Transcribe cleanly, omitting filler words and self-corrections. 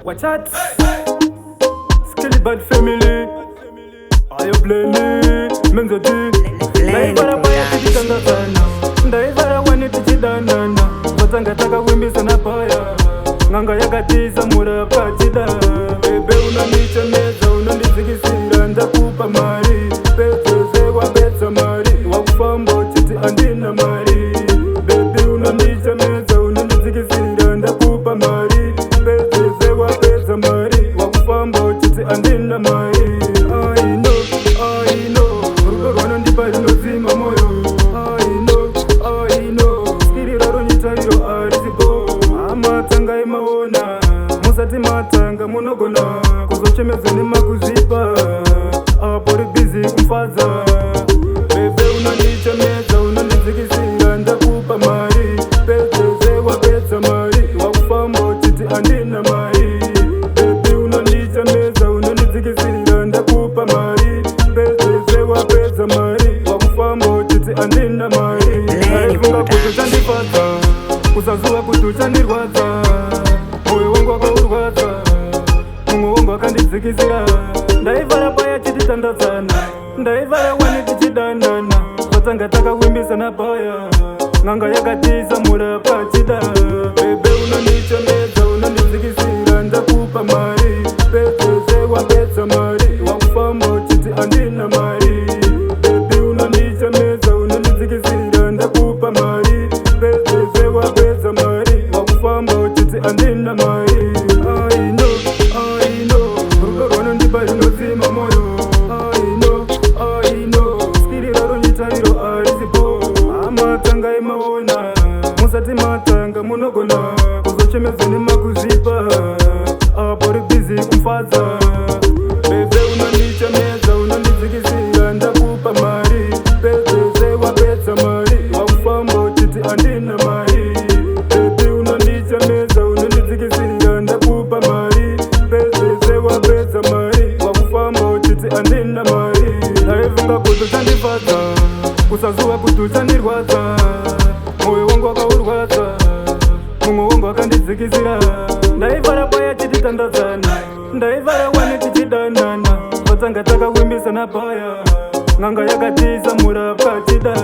Watch out, Skilly Bad Family. Are you playing me? Menzoti. Ndaivara paya tichitanga sana. Ndaivara wani tichidanana. Vatanga taka wimbisa na paya. Nganga yakatiza murapa chida. Bebe unanichemeza unanizikisira ndakupa mari. Pezeze wapeza mari. Wakufambo chiti andina mari. Bebe unanichemeza unanizikisira ndakupa mari. Pezeze wapeza mari. Wakufambo chiti andina mari. I know, ruko rwana ndipari nozima moyo. I know, skiri raro nyitairo arisipo. Amatanga imaona, musati matanga munogona. Kuzochemeze ni makuzipa, apori busy kumfaza. Bebe unanichemeza unanizikisira ndakupa mari. Pezeze wapeza mari, wakufambo chiti andina mari. Bebe unanichemeza unanizikisira ndakupa mari. Pezeze wapeza mari, wakufambo chiti andina mari. Aifunga kutuchandipata, kusazuwa kutuchandirwadza. Moyo wangu wakaurwadza, mumwe wangu wakandizikisira. Ndaivara paya chititandadzana, ndaivara wani tichidanana. Vatanga takawimbisa na paya, nganga yakatiza murapa chida. Bebe unanichemeza unanizikisira ndakupa mari. Pezeze wapeza mari, wakufambo chiti andina mari. Bebe unanichemeza unanizikisira ndakupa mari. Pezeze wapeza mari, wakufambo chiti andina mari. I know, ruko rwana ndipari nozima moyo. I know, skiri raro nyitairo arisipo. Amatanga imaona, musati matanga munogona. Kuzochemeze ni makuzipa, apori busy kumfaza. Bebe unanichemeza unanizikisira ndakupa mari. Pezeze wapeza mari, wakufambo chiti andina mari. Bebe unanichemeza unanizikisira ndakupa mari. Pezeze wapeza mari, wakufambo chiti andina mari. Ndaifunga kutuchandifadza, kusazuwa kutuchandirwadza. Moyo wangu wakaurwadza, mumwe wangu wakandizikisira. Ndaivara paya chititandadzana, ndaivara wani tichidanana. Vatanga takawimbisa na paya, nganga yakatiza murapa chida.